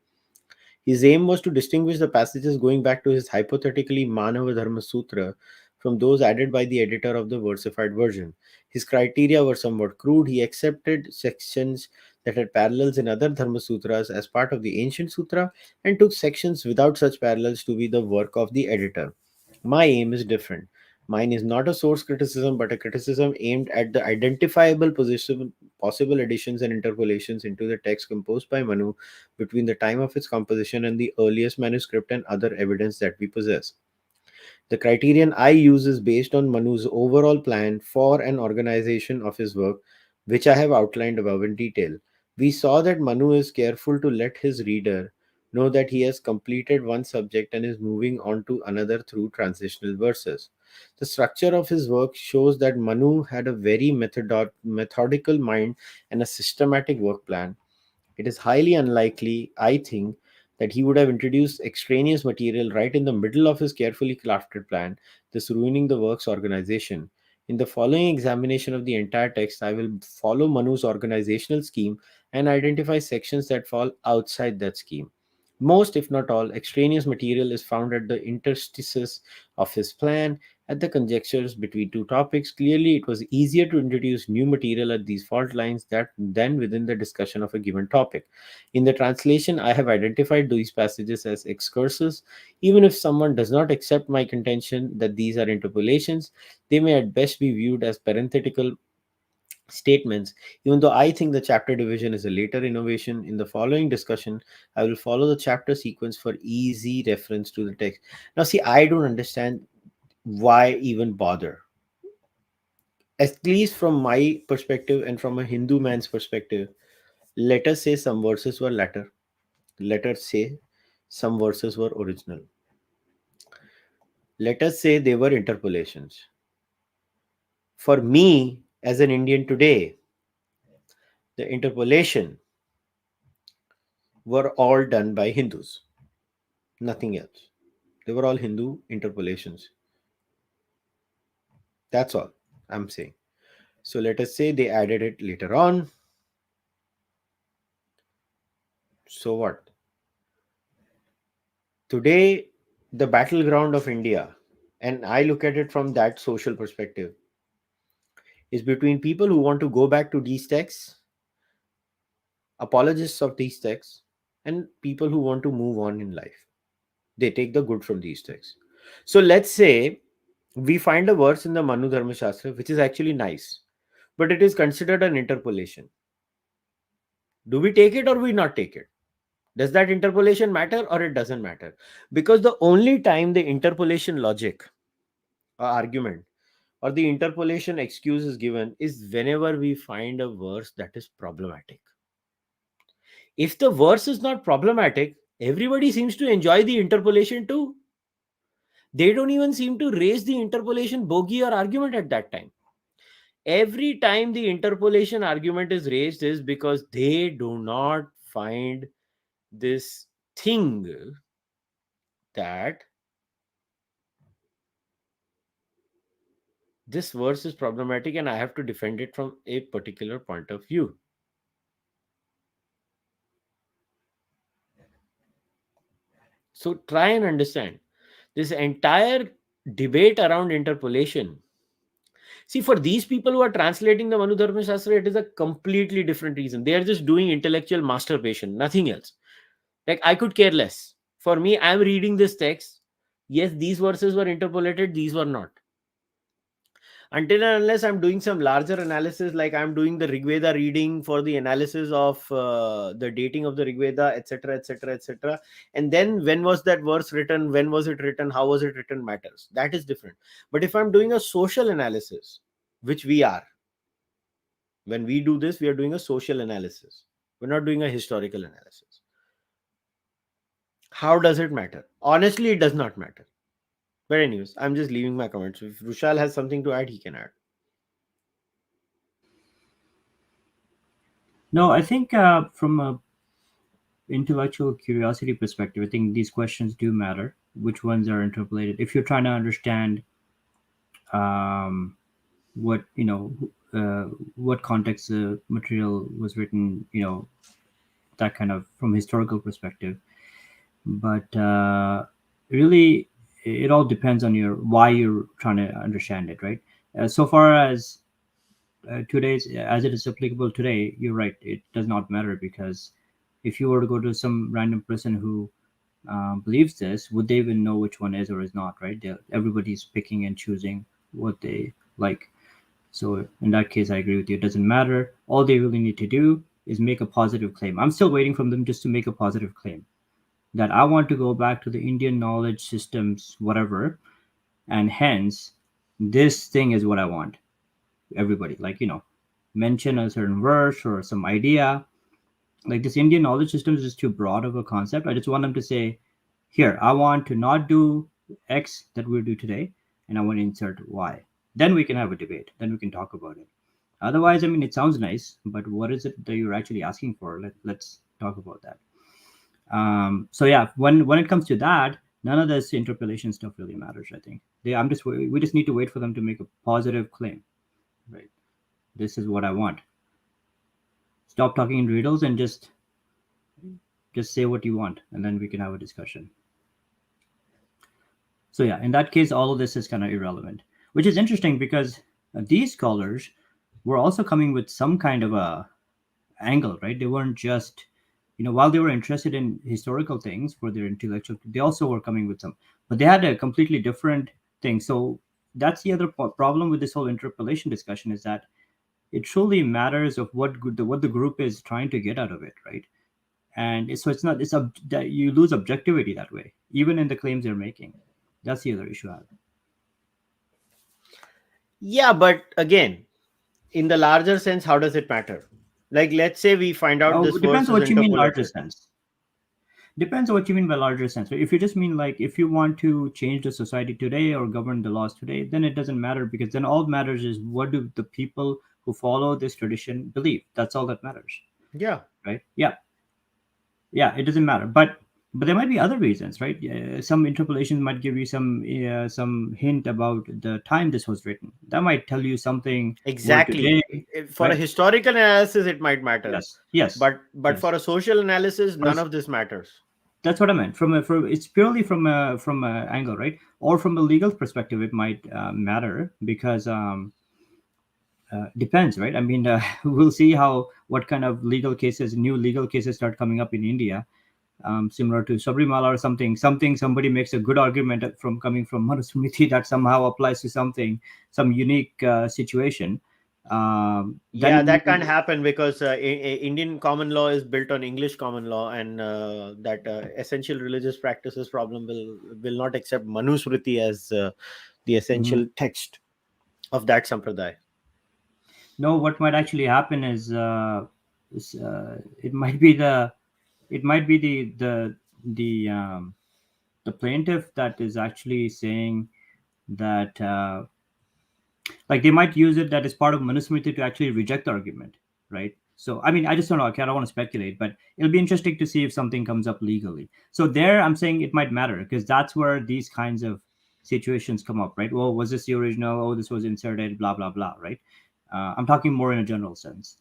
His aim was to distinguish the passages going back to his hypothetically Manava Dharma Sutra from those added by the editor of the versified version. His criteria were somewhat crude. He accepted sections that had parallels in other Dharma Sutras as part of the ancient sutra and took sections without such parallels to be the work of the editor. My aim is different. Mine is not a source criticism, but a criticism aimed at the identifiable possible additions and interpolations into the text composed by Manu between the time of its composition and the earliest manuscript and other evidence that we possess. The criterion I use is based on Manu's overall plan for an organization of his work, which I have outlined above in detail. We saw that Manu is careful to let his reader know that he has completed one subject and is moving on to another through transitional verses. The structure of his work shows that Manu had a very methodical mind and a systematic work plan. It is highly unlikely, I think, that he would have introduced extraneous material right in the middle of his carefully crafted plan, thus ruining the work's organization. In the following examination of the entire text, I will follow Manu's organizational scheme and identify sections that fall outside that scheme. Most, if not all, extraneous material is found at the interstices of his plan, at the conjectures between two topics. Clearly, it was easier to introduce new material at these fault lines than within the discussion of a given topic. In the translation, I have identified these passages as excursus. Even if someone does not accept my contention that these are interpolations, they may at best be viewed as parenthetical statements. Even though I think the chapter division is a later innovation, in the following discussion, I will follow the chapter sequence for easy reference to the text. Now, see, I don't understand why even bother. At least from my perspective and from a Hindu man's perspective, let us say some verses were latter. Let us say some verses were original. Let us say they were interpolations. For me, as an Indian today, the interpolation were all done by Hindus, nothing else. They were all Hindu interpolations. That's all I'm saying. So let us say they added it later on. So what? Today, the battleground of India, and I look at it from that social perspective, is between people who want to go back to these texts, apologists of these texts, and people who want to move on in life. They take the good from these texts. So let's say we find a verse in the Manu Dharma Shastra which is actually nice, but it is considered an interpolation. Do we take it or we not take it? Does that interpolation matter or it doesn't matter? Because the only time the interpolation logic or argument or the interpolation excuse is given is whenever we find a verse that is problematic. If the verse is not problematic, everybody seems to enjoy the interpolation too. They don't even seem to raise the interpolation bogey or argument at that time. Every time the interpolation argument is raised is because they do not find this thing that this verse is problematic and I have to defend it from a particular point of view. So try and understand this entire debate around interpolation. See, for these people who are translating the Manu Dharma Shastra, it is a completely different reason. They are just doing intellectual masturbation, nothing else. Like, I could care less. For me, I'm reading this text. Yes, these verses were interpolated, these were not. Until and unless I'm doing some larger analysis, like I'm doing the Rigveda reading for the analysis of the dating of the Rigveda, etc., etc., etc. And then when was that verse written? When was it written? How was it written? Matters. That is different. But if I'm doing a social analysis, which we are, when we do this, we are doing a social analysis. We're not doing a historical analysis. How does it matter? Honestly, it does not matter. But anyways, I'm just leaving my comments. If Rushal has something to add, he can add. No, I think from a intellectual curiosity perspective, I think these questions do matter. Which ones are interpolated? If you're trying to understand um, what what context the material was written, that kind of from historical perspective. But really, it all depends on your why you're trying to understand it, right? So far as today's as it is applicable today, you're right. It does not matter because if you were to go to some random person who believes this, would they even know which one is or is not, right? Everybody's picking and choosing what they like. So in that case, I agree with you. It doesn't matter. All they really need to do is make a positive claim. I'm still waiting from them just to make a positive claim that I want to go back to the Indian knowledge systems, whatever, and hence this thing is what I want. Everybody, like, mention a certain verse or some idea. Like this Indian knowledge system is just too broad of a concept. I just want them to say, here, I want to not do X that we do today, and I want to insert Y. Then we can have a debate. Then we can talk about it. Otherwise, I mean, it sounds nice, but what is it that you're actually asking for? Let's talk about that. So yeah, when it comes to that, none of this interpolation stuff really matters. I think we just need to wait for them to make a positive claim, right? This is what I want. Stop talking in riddles and just say what you want, and then we can have a discussion. So yeah, in that case, all of this is kind of irrelevant, which is interesting because these scholars were also coming with some kind of a angle, right? They weren't just, while they were interested in historical things for their intellectual, they also were coming with some, but they had a completely different thing. So that's the other problem with this whole interpolation discussion is that it truly matters of what the group is trying to get out of it, right? And so it's not that you lose objectivity that way, even in the claims they're making. That's the other issue I have. Yeah, but again, in the larger sense, how does it matter? Like, let's say we find out Oh, this it depends verse on is what you mean larger interpolated. sense. Depends on what you mean by larger sense. If you just mean like if you want to change the society today or govern the laws today, then it doesn't matter because then all that matters is what do the people who follow this tradition believe. That's all that matters, Yeah, right? Yeah, yeah, it doesn't matter. But there might be other reasons, right? Some interpolations might give you some hint about the time this was written. That might tell you something more today, exactly. For a right? historical analysis, it might matter, Yes, yes, but yes. for a social analysis, For none us, of this matters. that's what I meant. From it's purely from a angle, right? Or from a legal perspective, it might matter because depends, right? I mean, we'll see how what kind of new legal cases start coming up in India, similar to Sabrimala or something. Somebody makes a good argument from coming from Manu Smriti that somehow applies to some unique situation. Yeah, Then that can't happen because Indian common law is built on English common law, and that essential religious practices problem will not accept Manu Smriti as the Mhm. essential text of that sampradaya. No, what might actually happen is it might be the the plaintiff that is actually saying that like they might use it that is part of Manusmriti to actually reject the argument, right? So I mean, I just don't know. Okay, I don't want to speculate, but it'll be interesting to see if something comes up legally. So there, I'm saying it might matter because that's where these kinds of situations come up, right? Well, was this the original? Oh, this was inserted, blah blah blah, right? I'm talking more in a general sense.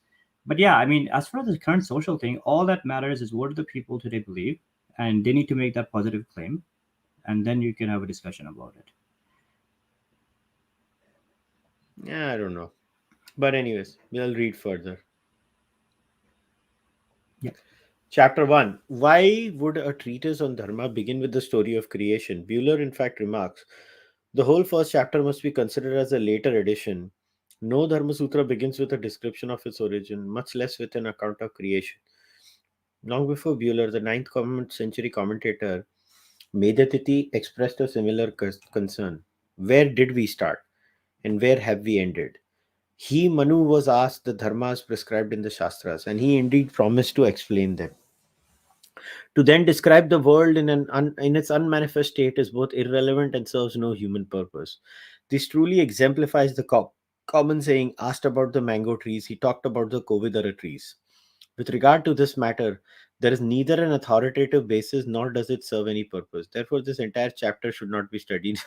But yeah, I mean, as for the current social thing, all that matters is what do the people today believe, and they need to make that positive claim, and then you can have a discussion about it. Yeah, I don't know. But anyways, we'll read further. Yeah. Chapter 1. Why would a treatise on Dharma begin with the story of creation? Bueller, in fact, remarks the whole first chapter must be considered as a later addition. No Dharma Sutra begins with a description of its origin, much less with an account of creation. Long before Bueller, the century commentator Medhatiti expressed a similar concern. Where did we start, and where have we ended? He, Manu, was asked the dharmas prescribed in the Shastras, and he indeed promised to explain them. To then describe the world in its unmanifest state is both irrelevant and serves no human purpose. This truly exemplifies the common saying asked about the mango trees, he talked about the Kovidara trees. With regard to this matter, there is neither an authoritative basis nor does it serve any purpose. Therefore, this entire chapter should not be studied.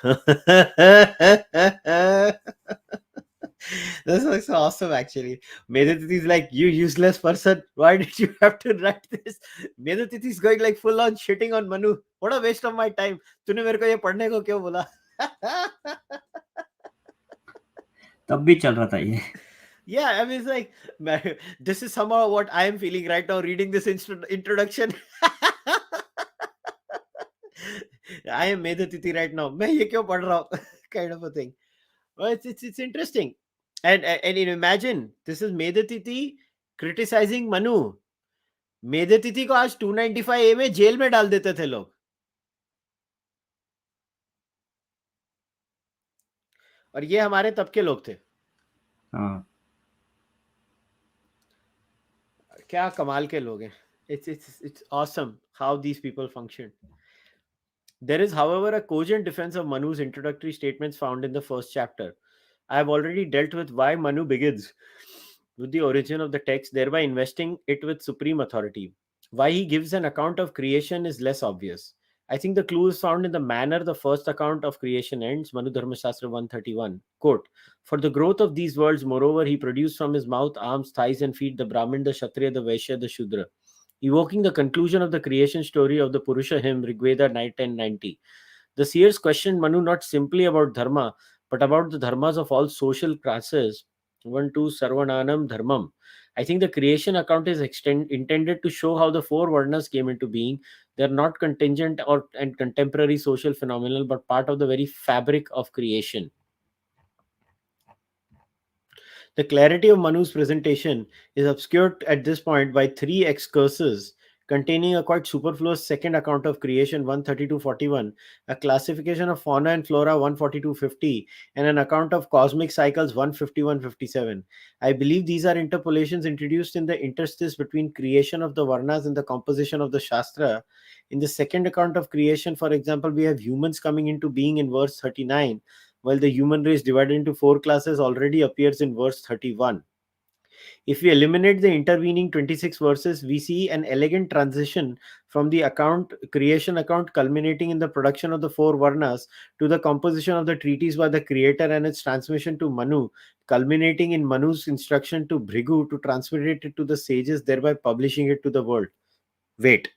This looks awesome, actually. Medhatiti is like, you useless person. Why did you have to write this? Medhatiti is going like full on shitting on Manu. What a waste of my time. तूने मेरे को ये पढ़ने को क्यों बोला? तब भी चल रहा था ये. Yeah, I mean, it's like, this is somehow what I am feeling right now reading this introduction. I am Medhatiti right now. मैं ये क्यों पढ़ रहा हूँ? Kind of a thing. Well, it's interesting. And you know, imagine, this is Medhatiti criticizing Manu. Medhatithi को आज 295 ए में jail में डाल देते थे लोग. और ये हमारे तब के लोग थे. हाँ. क्या कमाल के लोग हैं. It's awesome how these people function. There is, however, a cogent defense of Manu's introductory statements found in the first chapter. I have already dealt with why Manu begins with the origin of the text, thereby investing it with supreme authority. Why he gives an account of creation is less obvious. I think the clue is found in the manner the first account of creation ends, Manu Dharmashastra 131. Quote, for the growth of these worlds, moreover, he produced from his mouth, arms, thighs, and feet the Brahmin, the Kshatriya, the Vaishya, the Shudra, evoking the conclusion of the creation story of the Purusha hymn, Rigveda 1090. The seers questioned Manu not simply about dharma, but about the dharmas of all social classes. 1 2 Sarvananam Dharmam. I think the creation account is intended to show how the four varnas came into being. They are not contingent or and contemporary social phenomenon, but part of the very fabric of creation. The clarity of Manu's presentation is obscured at this point by three excursus containing a quite superfluous second account of creation 132.41, a classification of fauna and flora 142.50, and an account of cosmic cycles 151.57. I believe these are interpolations introduced in the interstice between creation of the Varnas and the composition of the Shastra. In the second account of creation, for example, we have humans coming into being in verse 39, while the human race divided into four classes already appears in verse 31. If we eliminate the intervening 26 verses, we see an elegant transition from the account creation account culminating in the production of the four varnas to the composition of the treatise by the creator and its transmission to Manu, culminating in Manu's instruction to Bhrigu to transmit it to the sages, thereby publishing it to the world. Wait,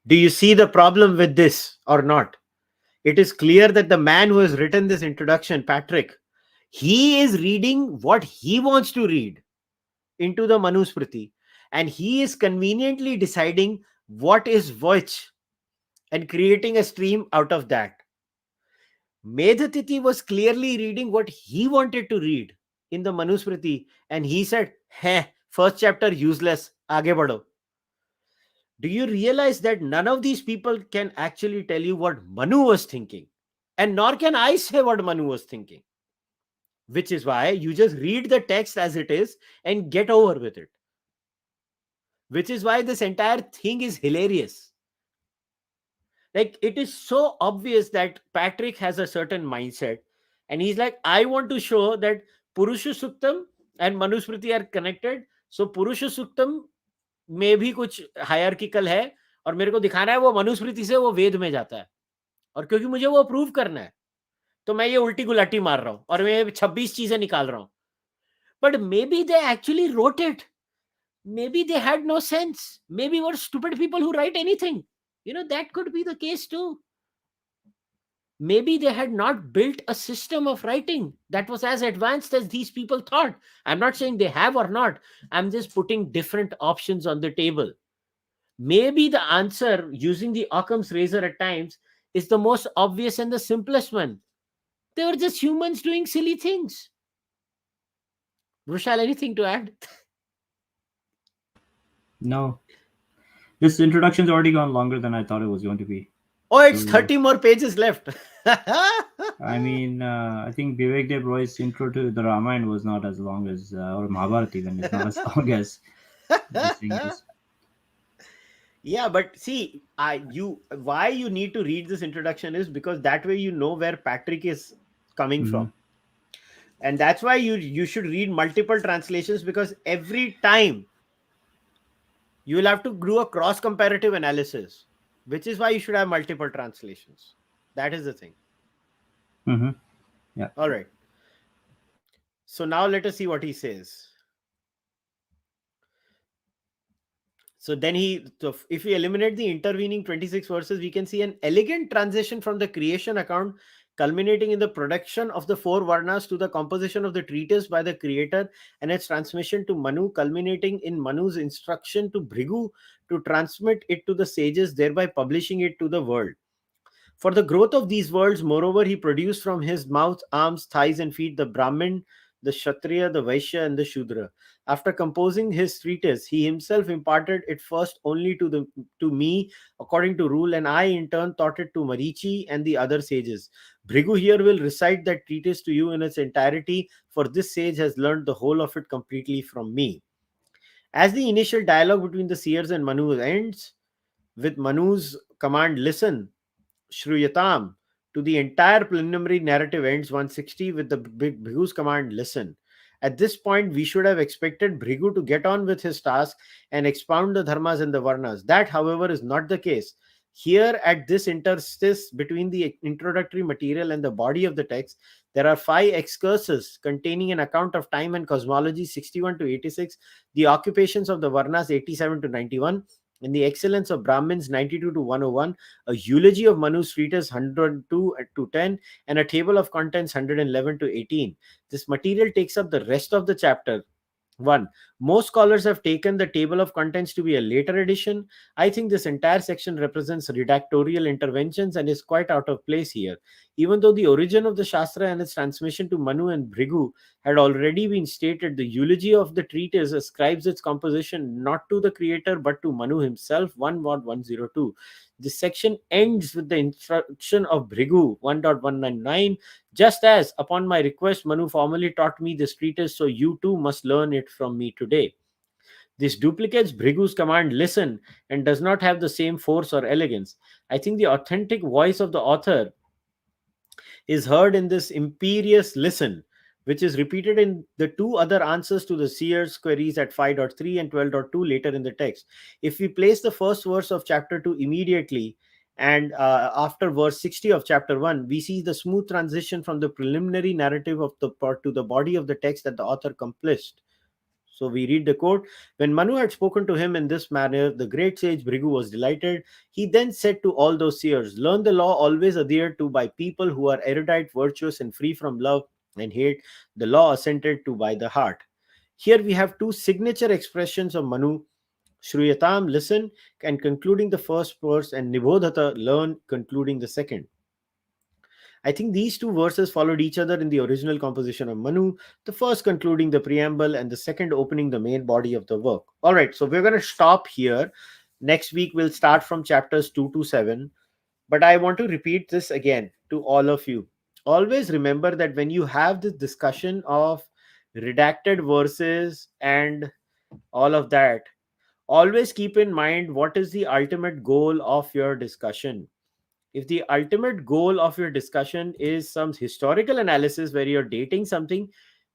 do you see the problem with this or not? It is clear that the man who has written this introduction, Patrick, he is reading what he wants to read into the Manu Smriti, and he is conveniently deciding what is which and creating a stream out of that. Medhatiti was clearly reading what he wanted to read in the Manu Smriti, and he said, Heh, first chapter useless, aage badho. Do you realize that none of these people can actually tell you what Manu was thinking? And nor can I say what Manu was thinking. Which is why you just read the text as it is and get over with it. Which is why this entire thing is hilarious. Like, it is so obvious that Patrick has a certain mindset, and he's like, I want to show that Purusha Suktam and Manusmriti are connected. So Purusha Suktam में भी कुछ हायरकिकल है, और मेरे को दिखाना है वो मनुस्मृति से वो वेद में जाता है, और क्योंकि मुझे वो प्रूव करना है, तो मैं ये उल्टी गुलाटी मार रहा हूं और मैं 26 चीजें निकाल रहा हूं. But may be they actually wrote it. Maybe they had no sense. Maybe were stupid people who write anything. That could be the case too. Maybe they had not built a system of writing that was as advanced as these people thought. I'm not saying they have or not. I'm just putting different options on the table. Maybe the answer, using the Occam's razor at times, is the most obvious and the simplest one. They were just humans doing silly things. Vishal, anything to add? No. This introduction's already gone longer than I thought it was going to be. Oh, it's So, 30 more pages left. I mean, I think Vivek Dev Roy's intro to the Ramayana was not as long as, or Mahabharata even, is not as long as this thing is. Yeah, but see, why you need to read this introduction is because that way you know where Patrick is coming Mm-hmm. from. And that's why you should read multiple translations, because every time you will have to do a cross comparative analysis, which is why you should have multiple translations. That is the thing. Mm-hmm. Yeah. All right. So now let us see what he says. So then so if we eliminate the intervening 26 verses, we can see an elegant transition from the creation account culminating in the production of the four varnas to the composition of the treatise by the creator and its transmission to Manu, culminating in Manu's instruction to Bhrigu to transmit it to the sages, thereby publishing it to the world. For the growth of these worlds, moreover, he produced from his mouth, arms, thighs, and feet the Brahmin, the Kshatriya, the Vaishya, and the Shudra. After composing his treatise, he himself imparted it first only to me according to rule, and I in turn taught it to Marichi and the other sages. Bhrigu here will recite that treatise to you in its entirety, for this sage has learned the whole of it completely from me. As the initial dialogue between the seers and Manu ends, with Manu's command, listen, Shruyatam, to the entire preliminary narrative ends 160 with the Bhrigu's command, listen. At this point, we should have expected Bhrigu to get on with his task and expound the dharmas and the varnas. That, however, is not the case. Here, at this interstice between the introductory material and the body of the text, there are five excursus containing an account of time and cosmology 61 to 86, the occupations of the varnas 87 to 91, and the excellence of Brahmins 92 to 101, a eulogy of Manu's treatise 102 to 10, and a table of contents 111 to 18. This material takes up the rest of the chapter. 1. Most scholars have taken the table of contents to be a later addition. I think this entire section represents redactorial interventions and is quite out of place here. Even though the origin of the Shastra and its transmission to Manu and Bhrigu had already been stated, the eulogy of the treatise ascribes its composition not to the creator but to Manu himself. 1.102. This section ends with the instruction of Bhrigu 1.199. Just as, upon my request, Manu formally taught me this treatise, so you too must learn it from me today. This duplicates Bhrigu's command, listen, and does not have the same force or elegance. I think the authentic voice of the author is heard in this imperious listen, which is repeated in the two other answers to the seer's queries at 5.3 and 12.2 later in the text. If we place the first verse of chapter 2 immediately and after verse 60 of chapter 1, we see the smooth transition from the preliminary narrative of the part to the body of the text that the author completed. So we read the quote. When Manu had spoken to him in this manner, the great sage Bhrigu was delighted. He then said to all those seers, learn the law always adhered to by people who are erudite, virtuous, and free from love and hate, the law assented to by the heart. Here we have two signature expressions of Manu, Shruyatam, listen, and concluding the first verse, and Nibodhata, learn, concluding the second. I think these two verses followed each other in the original composition of Manu, the first concluding the preamble and the second opening the main body of the work. All right, so we're going to stop here. Next week, we'll start from chapters 2 to 7. But I want to repeat this again to all of you. Always remember that when you have this discussion of redacted verses and all of that, always keep in mind what is the ultimate goal of your discussion. If the ultimate goal of your discussion is some historical analysis where you're dating something,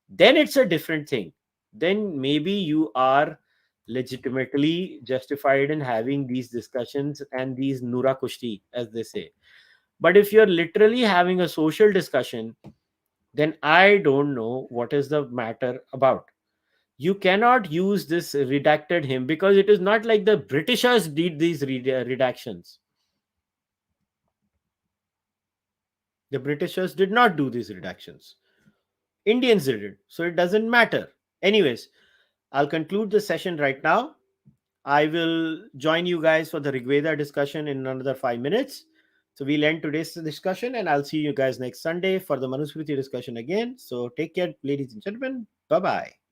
then it's a different thing. Then maybe you are legitimately justified in having these discussions and these nura kushti, as they say. But if you're literally having a social discussion, then I don't know what is the matter about. You cannot use this redacted hymn because it is not like the Britishers did these redactions. The Britishers did not do these redactions. Indians did it. So it doesn't matter. Anyways, I'll conclude the session right now. I will join you guys for the Rigveda discussion in another 5 minutes. So we'll end today's discussion and I'll see you guys next Sunday for the Manu Smriti discussion again. So take care, ladies and gentlemen. Bye bye.